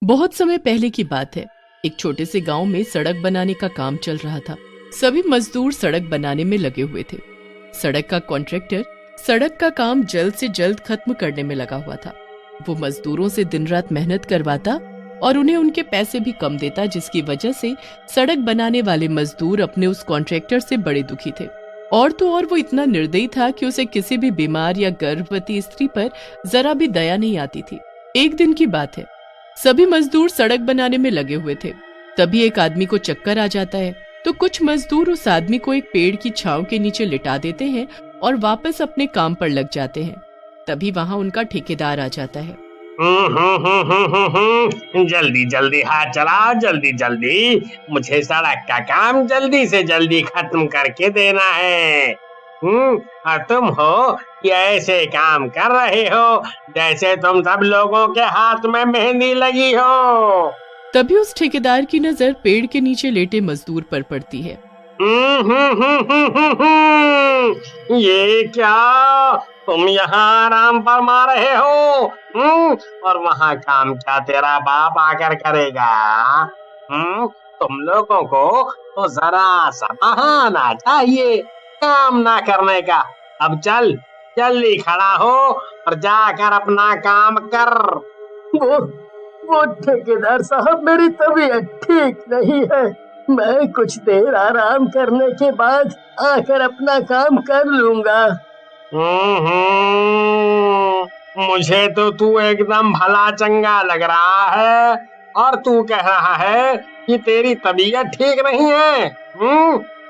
बहुत समय पहले की बात है। एक छोटे से गांव में सड़क बनाने का काम चल रहा था। सभी मजदूर सड़क बनाने में लगे हुए थे। सड़क का कॉन्ट्रैक्टर सड़क का काम जल्द से जल्द खत्म करने में लगा हुआ था। वो मजदूरों से दिन रात मेहनत करवाता और उन्हें उनके पैसे भी कम देता, जिसकी वजह से सड़क बनाने वाले मजदूर अपने उस कॉन्ट्रैक्टर से बड़े दुखी थे। और तो और वो इतना निर्दयी था कि उसे किसी भी बीमार या गर्भवती स्त्री पर जरा भी दया नहीं आती थी। एक दिन की बात है, सभी मजदूर सड़क बनाने में लगे हुए थे। तभी एक आदमी को चक्कर आ जाता है, तो कुछ मजदूर उस आदमी को एक पेड़ की छांव के नीचे लिटा देते हैं और वापस अपने काम पर लग जाते हैं। तभी वहां उनका ठेकेदार आ जाता है। जल्दी जल्दी हाथ चलाओ, जल्दी जल्दी, मुझे सड़क का काम जल्दी से जल्दी खत्म करके देना है। और तुम हो कि ऐसे काम कर रहे हो जैसे तुम सब लोगों के हाथ में मेहंदी लगी हो। तभी उस ठेकेदार की नजर पेड़ के नीचे लेटे मजदूर पर पड़ती है। ये क्या, तुम यहाँ आराम फरमा रहे हो? और वहाँ काम क्या तेरा बाप आकर करेगा? तुम लोगों को तो जरा सा बहाना चाहिए काम ना करने का। अब चल, जल्दी खड़ा हो और जाकर अपना काम कर। वो ठेकेदार साहब, मेरी तबीयत ठीक नहीं है। मैं कुछ देर आराम करने के बाद आकर अपना काम कर लूंगा। मुझे तो तू एकदम भला चंगा लग रहा है और तू कह रहा है कि तेरी तबीयत ठीक नहीं है।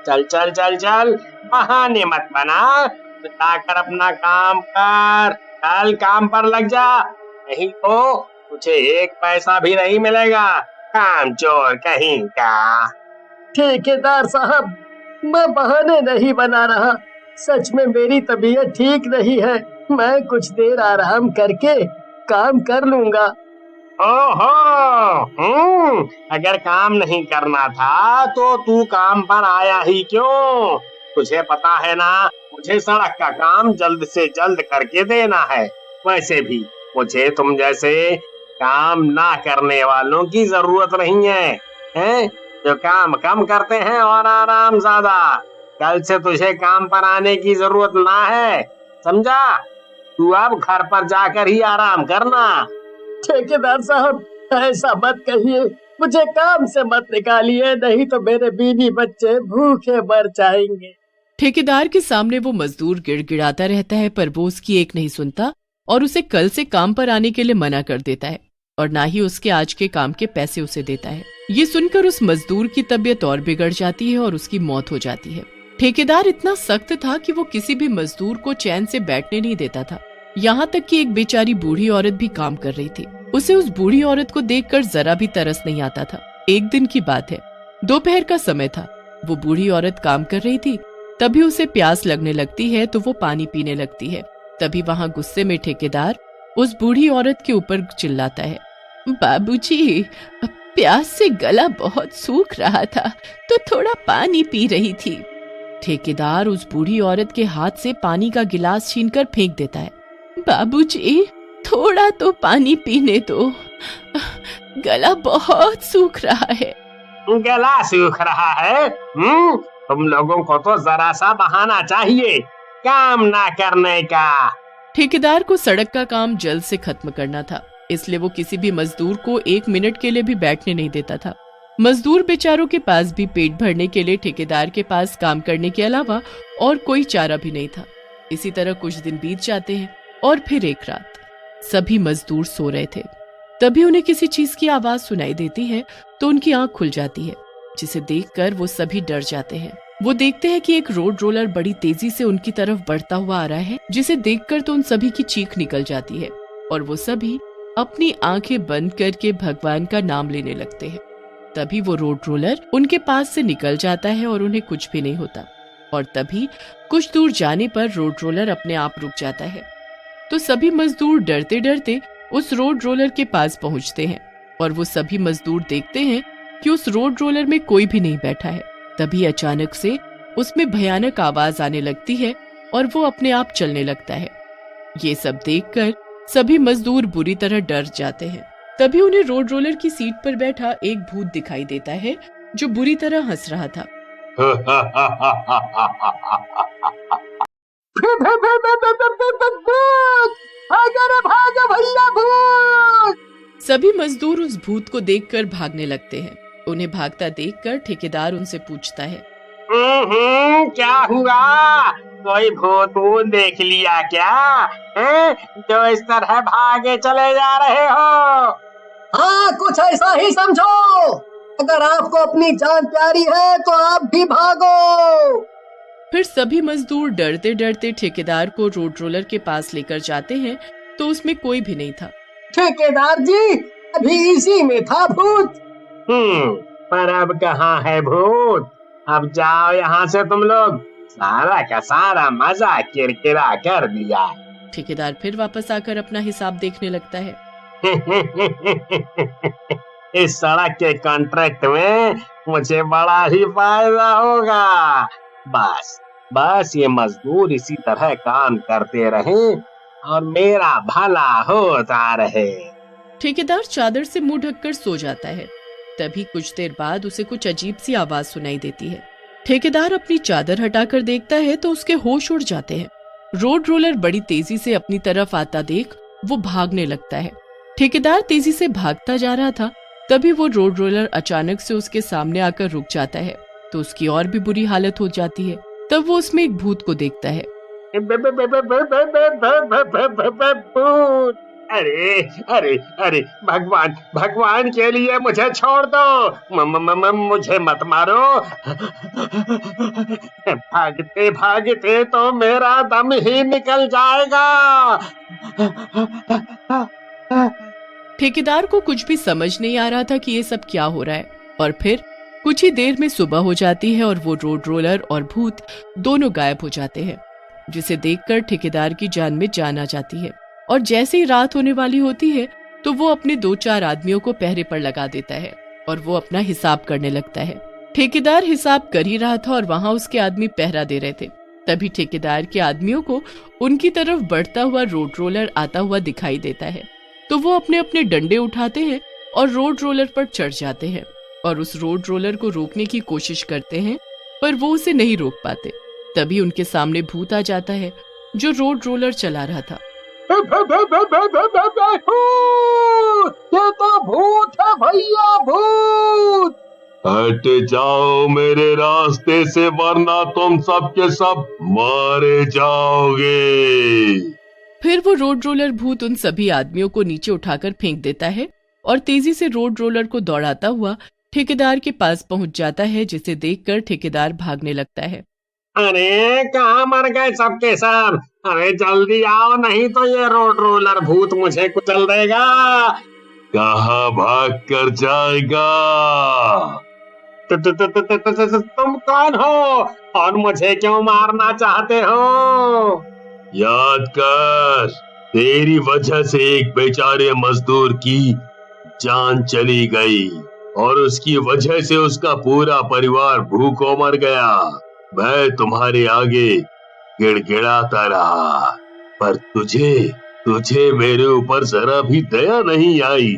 चल चल चल चल, बहाने मत बना, जाकर अपना काम कर। कल काम पर लग जा, नहीं तो तुझे एक पैसा भी नहीं मिलेगा, काम चोर कहीं का। ठेकेदार साहब, मैं बहाने नहीं बना रहा, सच में मेरी तबीयत ठीक नहीं है। मैं कुछ देर आराम करके काम कर लूंगा। ओहो, अगर काम नहीं करना था तो तू काम पर आया ही क्यों? तुझे पता है ना, मुझे सड़क का काम जल्द से जल्द करके देना है। वैसे भी मुझे तुम जैसे काम ना करने वालों की जरूरत नहीं है, जो काम कम करते हैं और आराम ज्यादा। कल से तुझे काम पर आने की जरूरत ना है, समझा? तू अब घर पर जाकर ही आराम करना। ठेकेदार साहब, ऐसा मत कहिए, मुझे काम से मत निकालिए, नहीं तो मेरे बीवी बच्चे भूखे मर जाएंगे। ठेकेदार के सामने वो मजदूर गिड़गिड़ाता रहता है, पर वो उसकी एक नहीं सुनता और उसे कल से काम पर आने के लिए मना कर देता है और ना ही उसके आज के काम के पैसे उसे देता है। ये सुनकर उस मजदूर की तबीयत और बिगड़ जाती है और उसकी मौत हो जाती है। ठेकेदार इतना सख्त था कि वो किसी भी मजदूर को चैन से बैठने नहीं देता था। यहाँ तक कि एक बेचारी बूढ़ी औरत भी काम कर रही थी। उसे उस बूढ़ी औरत को देखकर जरा भी तरस नहीं आता था। एक दिन की बात है, दोपहर का समय था। वो बूढ़ी औरत काम कर रही थी। तभी उसे प्यास लगने लगती है तो वो पानी पीने लगती है। तभी वहाँ गुस्से में ठेकेदार उस बूढ़ी औरत के ऊपर चिल्लाता है, बाबूजी, प्यास से गला बहुत सूख रहा था तो थोड़ा पानी पी रही थी। ठेकेदार उस बूढ़ी औरत के हाथ से पानी का गिलास छीनकर फेंक देता है। बाबूजी, थोड़ा तो पानी पीने दो, गला बहुत सूख रहा है। गला सूख रहा है? तुम लोगों को तो जरा सा बहाना चाहिए काम ना करने का। ठेकेदार को सड़क का काम जल्द से खत्म करना था, इसलिए वो किसी भी मजदूर को एक मिनट के लिए भी बैठने नहीं देता था। मजदूर बेचारों के पास भी पेट भरने के लिए ठेकेदार के पास काम करने के अलावा और कोई चारा भी नहीं था। इसी तरह कुछ दिन बीत जाते हैं और फिर एक रात सभी मजदूर सो रहे थे। तभी उन्हें किसी चीज की आवाज सुनाई देती है तो उनकी आंख खुल जाती है, जिसे देखकर वो सभी डर जाते हैं। वो देखते हैं कि एक रोड रोलर बड़ी तेजी से उनकी तरफ बढ़ता हुआ आ रहा है, जिसे देखकर तो उन सभी की चीख निकल जाती है और वो सभी अपनी आंखें बंद करके भगवान का नाम लेने लगते हैं। तभी वो रोड रोलर उनके पास से निकल जाता है और उन्हें कुछ भी नहीं होता। और तभी कुछ दूर जाने पर रोड रोलर अपने आप रुक जाता है। तो सभी मजदूर डरते डरते उस रोड रोलर के पास पहुंचते हैं और वो सभी मजदूर देखते हैं कि उस रोड रोलर में कोई भी नहीं बैठा है। तभी अचानक से उसमें भयानक आवाज आने लगती है और वो अपने आप चलने लगता है। ये सब देखकर सभी मजदूर बुरी तरह डर जाते हैं। तभी उन्हें रोड रोलर की सीट पर बैठा एक भूत दिखाई देता है जो बुरी तरह हंस रहा था। भागो भैया भूत! सभी मजदूर उस भूत को देखकर भागने लगते हैं। उन्हें भागता देखकर ठेकेदार उनसे पूछता है, क्या हुआ? कोई भूत वूत देख लिया क्या? जो इस तरह भागे चले जा रहे हो? हाँ, कुछ ऐसा ही समझो। अगर आपको अपनी जान प्यारी है तो आप भी भागो। फिर सभी मजदूर डरते डरते ठेकेदार को रोड रोलर के पास लेकर जाते हैं तो उसमें कोई भी नहीं था। ठेकेदार जी, अभी इसी में था भूत। पर अब कहाँ है भूत? अब जाओ यहाँ से तुम लोग, सारा का सारा मजा किरकिरा कर दिया। ठेकेदार फिर वापस आकर अपना हिसाब देखने लगता है। इस सड़क के कॉन्ट्रैक्ट में मुझे बड़ा ही फायदा होगा। बस ये मजदूर इसी तरह काम करते रहें और मेरा भला होता रहे। ठेकेदार चादर से मुंह ढककर सो जाता है। तभी कुछ देर बाद उसे कुछ अजीब सी आवाज सुनाई देती है। ठेकेदार अपनी चादर हटाकर देखता है तो उसके होश उड़ जाते हैं। रोड रोलर बड़ी तेजी से अपनी तरफ आता देख वो भागने लगता है। ठेकेदार तेजी से भागता जा रहा था, तभी वो रोड रोलर अचानक से उसके सामने आकर रुक जाता है तो उसकी और भी बुरी हालत हो जाती है। तब वो उसमें एक भूत को देखता है। भूत! अरे अरे अरे, भगवान के लिए मुझे छोड़ दो, मुझे मत मारो। भागते भागते तो मेरा दम ही निकल जाएगा। ठेकेदार को कुछ भी समझ नहीं आ रहा था कि ये सब क्या हो रहा है। और फिर कुछ ही देर में सुबह हो जाती है और वो रोड रोलर और भूत दोनों गायब हो जाते हैं, जिसे देखकर ठेकेदार की जान में जान आ जाती है। और जैसे ही रात होने वाली होती है तो वो अपने 2-4 आदमियों को पहरे पर लगा देता है और वो अपना हिसाब करने लगता है। ठेकेदार हिसाब कर ही रहा था और वहां उसके आदमी पहरा दे रहे थे। तभी ठेकेदार के आदमियों को उनकी तरफ बढ़ता हुआ रोड रोलर आता हुआ दिखाई देता है, तो वो अपने अपने डंडे उठाते हैं और रोड रोलर पर चढ़ जाते हैं और उस रोड रोलर को रोकने की कोशिश करते हैं, पर वो उसे नहीं रोक पाते। तभी उनके सामने भूत आ जाता है जो रोड रोलर चला रहा था। ये तो भूत है भैया, भूत! हट जाओ मेरे रास्ते से, वरना तुम सब के सब मारे जाओगे। फिर वो रोड रोलर भूत उन सभी आदमियों को नीचे उठाकर फेंक देता है और तेजी से रोड रोलर को दौड़ाता हुआ ठेकेदार के पास पहुंच जाता है, जिसे देखकर ठेकेदार भागने लगता है। अरे कहाँ मर गए सबके सब? अरे जल्दी आओ, नहीं तो ये रोड रोलर भूत मुझे कुचल देगा। कहाँ भाग कर जाएगा? तुम कौन हो और मुझे क्यों मारना चाहते हो? याद कर, तेरी वजह से एक बेचारे मजदूर की जान चली गई और उसकी वजह से उसका पूरा परिवार भूखों मर गया। मैं तुम्हारे आगे गिड़गिड़ाता रहा, पर तुझे मेरे ऊपर जरा भी दया नहीं आई।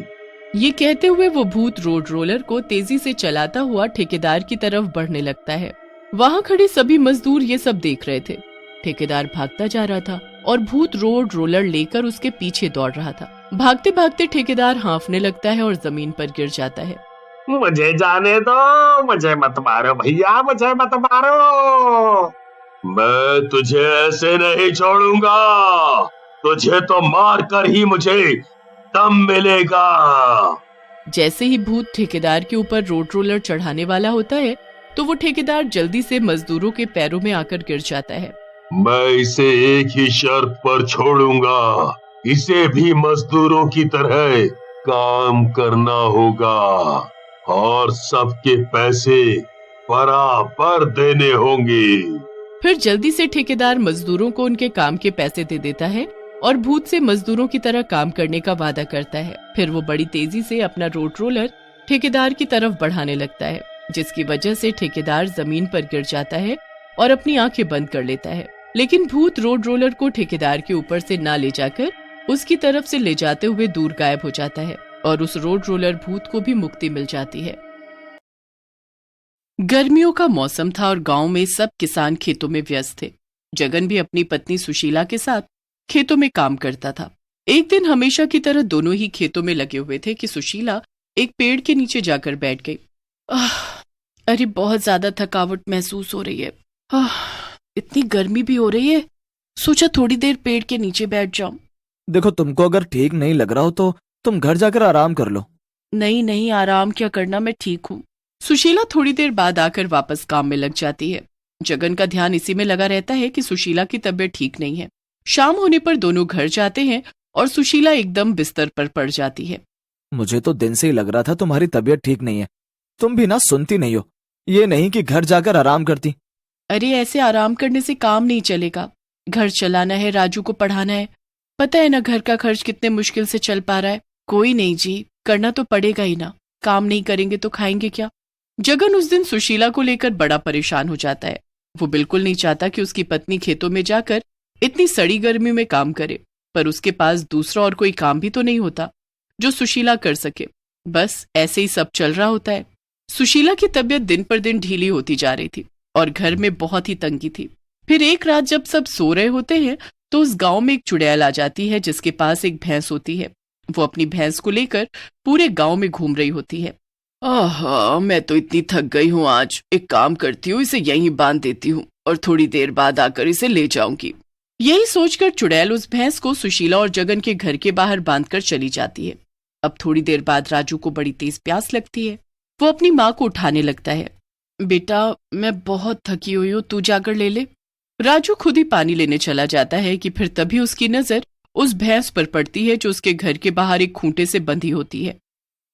ये कहते हुए वो भूत रोड रोलर को तेजी से चलाता हुआ ठेकेदार की तरफ बढ़ने लगता है। वहाँ खड़े सभी मजदूर ये सब देख रहे थे। ठेकेदार भागता जा रहा था और भूत रोड रोलर लेकर उसके पीछे दौड़ रहा था। भागते भागते ठेकेदार हांफने लगता है और जमीन पर गिर जाता है। मुझे जाने दो, मुझे मत मारो भैया, मुझे मत मारो। मैं तुझे ऐसे नहीं छोड़ूंगा, तुझे तो मार कर ही मुझे दम मिलेगा। जैसे ही भूत ठेकेदार के ऊपर रोड रोलर चढ़ाने वाला होता है तो वो ठेकेदार जल्दी से मजदूरों के पैरों में आकर गिर जाता है। मैं इसे एक ही शर्त पर छोड़ूंगा, इसे भी मजदूरों की तरह काम करना होगा और सबके पैसे बराबर देने होंगे। फिर जल्दी से ठेकेदार मजदूरों को उनके काम के पैसे दे देता है और भूत से मजदूरों की तरह काम करने का वादा करता है। फिर वो बड़ी तेजी से अपना रोड रोलर ठेकेदार की तरफ बढ़ाने लगता है, जिसकी वजह से ठेकेदार जमीन पर गिर जाता है और अपनी आंखें बंद कर लेता है। लेकिन भूत रोड रोलर को ठेकेदार के ऊपर से ना ले जाकर उसकी तरफ से ले जाते हुए दूर गायब हो जाता है। और उस रोड रोलर भूत को भी मुक्ति मिल जाती है। गर्मियों का मौसम था और गांव में सब किसान खेतों में व्यस्त थे। जगन भी अपनी पत्नी सुशीला के साथ खेतों में काम करता था। एक दिन हमेशा की तरह दोनों ही खेतों में लगे हुए थे कि सुशीला एक पेड़ के नीचे जाकर बैठ गई। अरे बहुत ज्यादा थकावट महसूस हो रही है। इतनी गर्मी भी हो रही है, सोचा थोड़ी देर पेड़ के नीचे बैठ जाऊं। देखो, तुमको अगर ठीक नहीं लग रहा हो तो तुम घर जाकर आराम कर लो। नहीं नहीं, आराम क्या करना, मैं ठीक हूँ। सुशीला थोड़ी देर बाद आकर वापस काम में लग जाती है। जगन का ध्यान इसी में लगा रहता है कि सुशीला की तबीयत ठीक नहीं है। शाम होने पर दोनों घर जाते हैं और सुशीला एकदम बिस्तर पर पड़ जाती है। मुझे तो दिन से ही लग रहा था तुम्हारी तबीयत ठीक नहीं है। तुम भी ना सुनती नहीं हो, ये नहीं कि घर जाकर आराम करती। अरे ऐसे आराम करने से काम नहीं चलेगा। घर चलाना है, राजू को पढ़ाना है, पता है ना घर का खर्च कितने मुश्किल से चल पा रहा है। कोई नहीं जी, करना तो पड़ेगा ही ना, काम नहीं करेंगे तो खाएंगे क्या। जगन उस दिन सुशीला को लेकर बड़ा परेशान हो जाता है। वो बिल्कुल नहीं चाहता कि उसकी पत्नी खेतों में जाकर इतनी सड़ी गर्मी में काम करे, पर उसके पास दूसरा और कोई काम भी तो नहीं होता जो सुशीला कर सके। बस ऐसे ही सब चल रहा होता है। सुशीला की तबीयत दिन पर दिन ढीली होती जा रही थी और घर में बहुत ही तंगी थी। फिर एक रात जब सब सो रहे होते हैं तो उस गांव में एक चुड़ैल आ जाती है जिसके पास एक भैंस होती है। वो अपनी भैंस को लेकर पूरे गांव में घूम रही होती है। मैं तो इतनी थक गई हूँ आज, एक काम करती हूँ, इसे यहीं बांध देती हूँ और थोड़ी देर बाद आकर इसे ले जाऊंगी। यही सोचकर चुड़ैल उस भैंस को सुशीला और जगन के घर के बाहर बांधकर चली जाती है। अब थोड़ी देर बाद राजू को बड़ी तेज प्यास लगती है। वो अपनी माँ को उठाने लगता है। बेटा, मैं बहुत थकी हुई हूँ, तू जाकर ले ले। राजू खुद ही पानी लेने चला जाता है कि फिर तभी उसकी नजर उस भैंस पर पड़ती है जो उसके घर के बाहर एक खूंटे से बंधी होती है।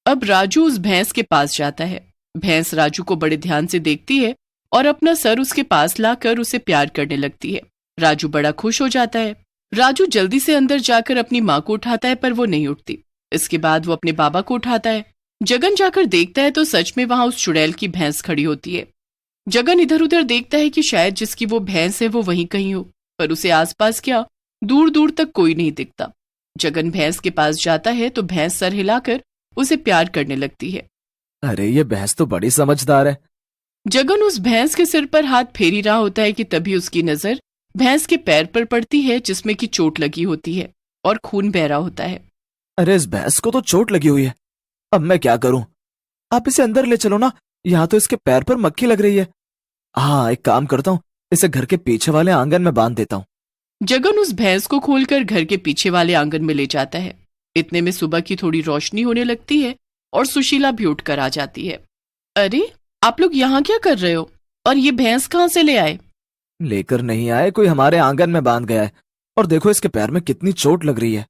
अब राजू उस भैंस के पास जाता है। भैंस राजू को बड़े ध्यान से देखती है और अपना सर उसके पास लाकर उसे प्यार करने लगती है। राजू बड़ा खुश हो जाता है। राजू जल्दी से अंदर जाकर अपनी माँ को उठाता है पर वो नहीं उठती। इसके बाद वो अपने बाबा को उठाता है। जगन जाकर देखता है तो सच में वहां उस चुड़ैल की भैंस खड़ी होती है। जगन इधर उधर देखता है कि शायद जिसकी वो भैंस है वो वहीं कहीं हो, पर उसे आसपास क्या दूर दूर तक कोई नहीं दिखता। जगन भैंस के पास जाता है तो भैंस सर हिलाकर उसे प्यार करने लगती है। अरे ये भैंस तो बड़ी समझदार है। जगन उस भैंस के सिर पर हाथ फेर ही रहा होता है कि तभी उसकी नजर भैंस के पैर पर पड़ती है जिसमें की चोट लगी होती है और खून बह रहा होता है। अरे इस भैंस को तो चोट लगी हुई है, अब मैं क्या करूं? आप इसे अंदर ले चलो ना, यहाँ तो इसके पैर पर मक्खी लग रही है। हाँ, एक काम करता हूँ, इसे घर के पीछे वाले आंगन में बांध देता हूँ। जगन उस भैंस को खोलकर घर के पीछे वाले आंगन में ले जाता है। इतने में सुबह की थोड़ी रोशनी होने लगती है और सुशीला भी उठकर आ जाती है। अरे आप लोग यहाँ क्या कर रहे हो और ये भैंस कहाँ से ले आए? लेकर नहीं आए, कोई हमारे आंगन में बांध गया है और देखो इसके पैर में कितनी चोट लग रही है।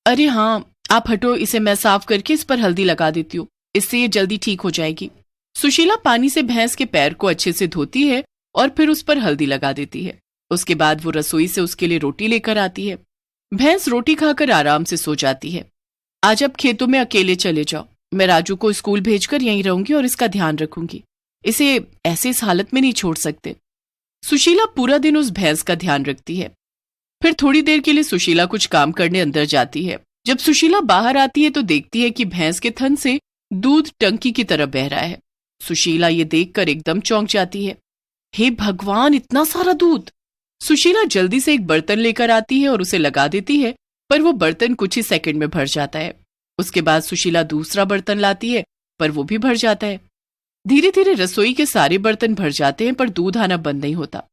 अरे हाँ, आप हटो, इसे मैं साफ करके इस पर हल्दी लगा देती हूँ, इससे ये जल्दी ठीक हो जाएगी। सुशीला पानी से भैंस के पैर को अच्छे से धोती है और फिर उस पर हल्दी लगा देती है। उसके बाद वो रसोई से उसके लिए रोटी लेकर आती है। भैंस रोटी खाकर आराम से सो जाती है। आज अब खेतों में अकेले चले जाओ, मैं राजू को स्कूल भेजकर यहीं रहूंगी और इसका ध्यान रखूंगी, इसे ऐसे इस हालत में नहीं छोड़ सकते। सुशीला पूरा दिन उस भैंस का ध्यान रखती है। फिर थोड़ी देर के लिए सुशीला कुछ काम करने अंदर जाती है। जब सुशीला बाहर आती है तो देखती है कि भैंस के थन से दूध टंकी की तरफ बह रहा है। सुशीला ये देखकर एकदम चौंक जाती है। हे भगवान, इतना सारा दूध! सुशीला जल्दी से एक बर्तन लेकर आती है और उसे लगा देती है, पर वो बर्तन कुछ ही सेकंड में भर जाता है। उसके बाद सुशीला दूसरा बर्तन लाती है, पर वो भी भर जाता है। धीरे धीरे रसोई के सारे बर्तन भर जाते हैं पर दूध आना बंद नहीं होता।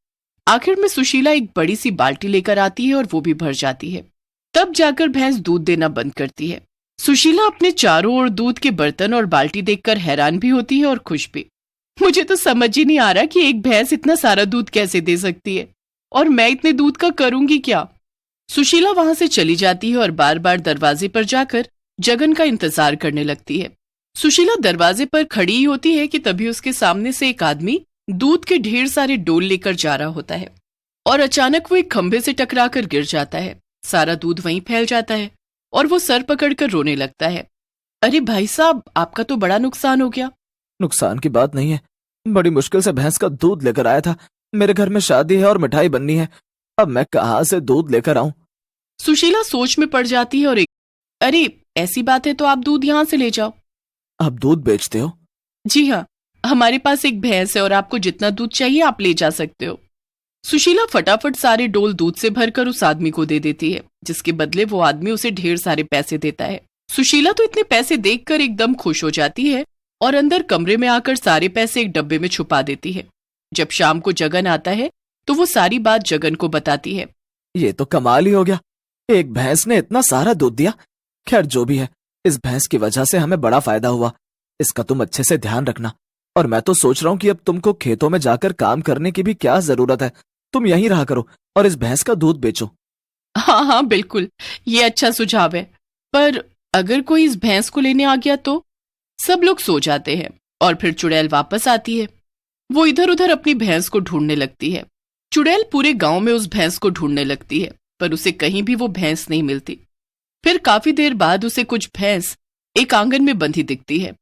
आखिर में सुशीला एक बड़ी सी बाल्टी लेकर आती है और वो भी भर जाती है। तब जाकर भैंस दूध देना बंद करती है। सुशीला अपने चारों ओर दूध के बर्तन और बाल्टी देखकर हैरान भी होती है और खुश भी। मुझे तो समझ ही नहीं आ रहा कि एक भैंस इतना सारा दूध कैसे दे सकती है और मैं इतने दूध का करूंगी क्या। सुशीला वहां से चली जाती है और बार बार दरवाजे पर जाकर जगन का इंतजार करने लगती है। सुशीला दरवाजे पर खड़ी ही होती है कि तभी उसके सामने से एक आदमी दूध के ढेर सारे डोल लेकर जा रहा होता है और अचानक वो एक खंभे से टकराकर गिर जाता है। सारा दूध वहीं फैल जाता है और वो सर पकड़कर रोने लगता है। अरे भाई साहब, आपका तो बड़ा नुकसान हो गया। नुकसान की बात नहीं है, बड़ी मुश्किल से भैंस का दूध लेकर आया था। मेरे घर में शादी है और मिठाई बननी है, अब मैं कहाँ से दूध लेकर आऊं? सुशीला सोच में पड़ जाती है और अरे ऐसी बात है तो आप दूध यहाँ से ले जाओ। आप दूध बेचते हो? जी हाँ, हमारे पास एक भैंस है और आपको जितना दूध चाहिए आप ले जा सकते हो। सुशीला फटाफट सारे डोल दूध से भरकर उस आदमी को दे देती है, जिसके बदले वो आदमी उसे ढेर सारे पैसे देता है। सुशीला तो इतने पैसे देखकर एकदम खुश हो जाती है और अंदर कमरे में आकर सारे पैसे एक डब्बे में छुपा देती है। जब शाम को जगन आता है तो वो सारी बात जगन को बताती है। ये तो कमाल ही हो गया, एक भैंस ने इतना सारा दूध दिया। खैर जो भी है, इस भैंस की वजह से हमें बड़ा फायदा हुआ, इसका तुम अच्छे से ध्यान रखना। और मैं तो सोच रहा हूँ कि अब तुमको खेतों में जाकर काम करने की भी क्या जरूरत है, तुम यहीं रहा करो और इस भैंस का दूध बेचो। हाँ हाँ बिल्कुल, ये अच्छा सुझाव है, पर अगर कोई इस भैंस को लेने आ गया तो? सब लोग सो जाते हैं और फिर चुड़ैल वापस आती है। वो इधर उधर अपनी भैंस को ढूंढने लगती है। चुड़ैल पूरे गांव में उस भैंस को ढूंढने लगती है, पर उसे कहीं भी वो भैंस नहीं मिलती। फिर काफी देर बाद उसे कुछ भैंस एक आंगन में बंधी दिखती है।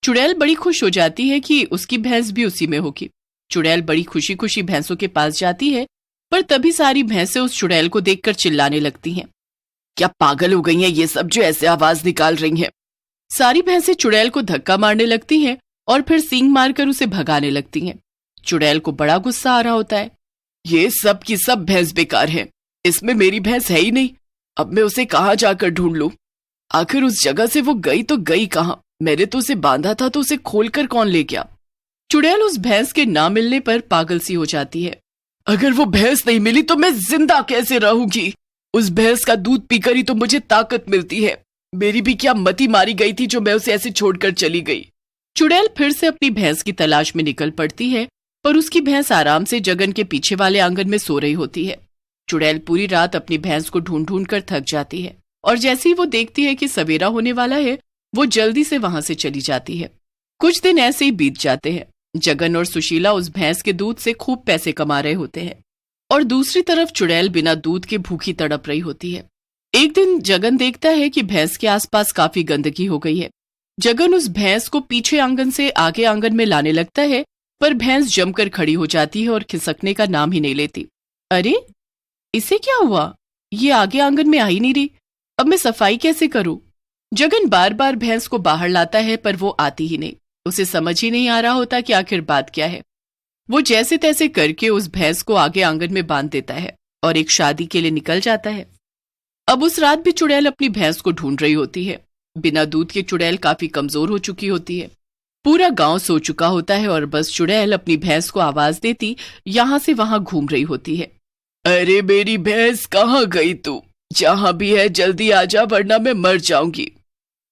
चुड़ैल बड़ी खुश हो जाती है कि उसकी भैंस भी उसी में होगी। चुड़ैल बड़ी खुशी खुशी भैंसों के पास जाती है, पर तभी सारी भैंसें उस चुड़ैल को देखकर चिल्लाने लगती हैं। क्या पागल हो गई हैं ये सब जो ऐसे आवाज निकाल रही हैं? सारी भैंसें चुड़ैल को धक्का मारने लगती हैं और फिर सींग मारकर उसे भगाने लगती हैं। चुड़ैल को बड़ा गुस्सा आ रहा होता है। ये सब की सब भैंस बेकार है, इसमें मेरी भैंस है ही नहीं। अब मैं उसे कहाँ जाकर ढूंढ लूं? आखिर उस जगह से वो गई तो गई कहाँ? मैंने तो उसे बांधा था, तो उसे खोलकर कौन ले गया? चुड़ैल उस भैंस के ना मिलने पर पागल सी हो जाती है। अगर वो भैंस नहीं मिली तो मैं जिंदा कैसे रहूंगी? उस भैंस का दूध पीकर ही तो मुझे ताकत मिलती है। मेरी भी क्या मति मारी गई थी जो मैं उसे ऐसे छोड़कर चली गई। चुड़ैल फिर से अपनी भैंस की तलाश में निकल पड़ती है, पर उसकी भैंस आराम से जगन के पीछे वाले आंगन में सो रही होती है। चुड़ैल पूरी रात अपनी भैंस को ढूंढ ढूंढ कर थक जाती है और जैसे ही वो देखती है कि सवेरा होने वाला है, वो जल्दी से वहां से चली जाती है। कुछ दिन ऐसे ही बीत जाते हैं। जगन और सुशीला उस भैंस के दूध से खूब पैसे कमा रहे होते हैं और दूसरी तरफ चुड़ैल बिना दूध के भूखी तड़प रही होती है। एक दिन जगन देखता है कि भैंस के आसपास काफी गंदगी हो गई है। जगन उस भैंस को पीछे आंगन से आगे आंगन में लाने लगता है, पर भैंस जमकर खड़ी हो जाती है और खिसकने का नाम ही नहीं लेती। अरे इसे क्या हुआ? ये आगे आंगन में आ ही नहीं रही। अब मैं सफाई कैसे करूं? जगन बार बार भैंस को बाहर लाता है, पर वो आती ही नहीं। उसे समझ ही नहीं आ रहा होता कि आखिर बात क्या है। वो जैसे तैसे करके उस भैंस को आगे आंगन में बांध देता है और एक शादी के लिए निकल जाता है। अब उस रात भी चुड़ैल अपनी भैंस को ढूंढ रही होती है। बिना दूध के चुड़ैल काफी कमजोर हो चुकी होती है। पूरा गांव सो चुका होता है और बस चुड़ैल अपनी भैंस को आवाज देती यहां से वहां घूम रही होती है। अरे मेरी भैंस कहाँ गई तू? जहां भी है जल्दी आजा, वरना मैं मर जाऊंगी।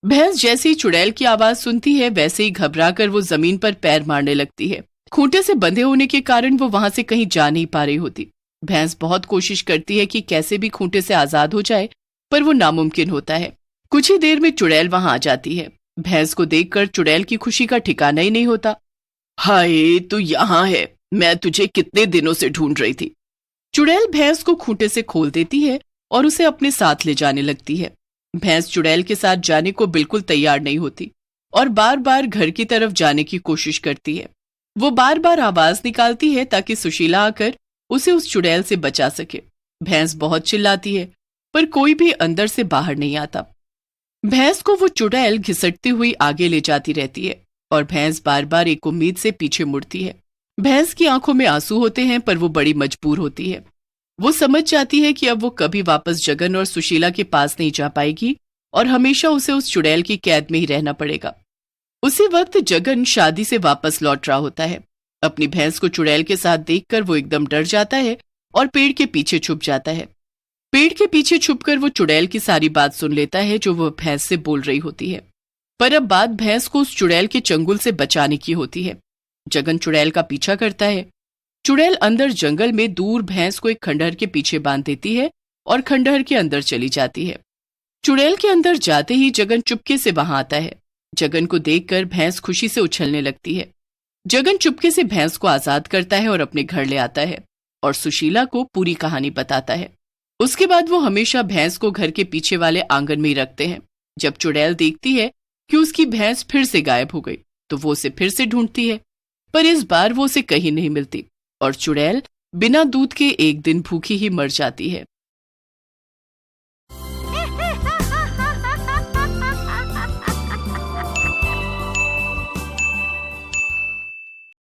भैंस जैसे ही चुड़ैल की आवाज सुनती है, वैसे ही घबराकर वो जमीन पर पैर मारने लगती है। खूंटे से बंधे होने के कारण वो वहां से कहीं जा नहीं पा रही होती। भैंस बहुत कोशिश करती है कि कैसे भी खूंटे से आजाद हो जाए, पर वो नामुमकिन होता है। कुछ ही देर में चुड़ैल वहां आ जाती है। भैंस को देखकर चुड़ैल की खुशी का ठिकाना ही नहीं होता। हाय तू यहाँ है, मैं तुझे कितने दिनों से ढूंढ रही थी। चुड़ैल भैंस को खूंटे से खोल देती है और उसे अपने साथ ले जाने लगती है। भैंस चुड़ैल के साथ जाने को बिल्कुल तैयार नहीं होती और बार बार घर की तरफ जाने की कोशिश करती है। वो बार बार आवाज निकालती है ताकि सुशीला आकर उसे उस चुड़ैल से बचा सके। भैंस बहुत चिल्लाती है, पर कोई भी अंदर से बाहर नहीं आता। भैंस को वो चुड़ैल घिसटती हुई आगे ले जाती रहती है और भैंस बार बार एक उम्मीद से पीछे मुड़ती है। भैंस की आंखों में आंसू होते हैं, पर वो बड़ी मजबूर होती है। वो समझ जाती है कि अब वो कभी वापस जगन और सुशीला के पास नहीं जा पाएगी और हमेशा उसे उस चुड़ैल की कैद में ही रहना पड़ेगा। उसी वक्त जगन शादी से वापस लौट रहा होता है। अपनी भैंस को चुड़ैल के साथ देखकर वो एकदम डर जाता है और पेड़ के पीछे छुप जाता है। पेड़ के पीछे छुपकर वो चुड़ैल की सारी बात सुन लेता है जो वो भैंस से बोल रही होती है। पर अब बात भैंस को उस चुड़ैल के चंगुल से बचाने की होती है। जगन चुड़ैल का पीछा करता है। चुड़ैल अंदर जंगल में दूर भैंस को एक खंडहर के पीछे बांध देती है और खंडहर के अंदर चली जाती है। चुड़ैल के अंदर जाते ही जगन चुपके से वहां आता है। जगन को देखकर भैंस खुशी से उछलने लगती है। जगन चुपके से भैंस को आजाद करता है और अपने घर ले आता है और सुशीला को पूरी कहानी बताता है। उसके बाद वो हमेशा भैंस को घर के पीछे वाले आंगन में ही रखते हैं। जब चुड़ैल देखती है कि उसकी भैंस फिर से गायब हो गई, तो वो उसे फिर से ढूंढती है, पर इस बार वो उसे कहीं नहीं मिलती और चुड़ैल बिना दूध के एक दिन भूखी ही मर जाती है।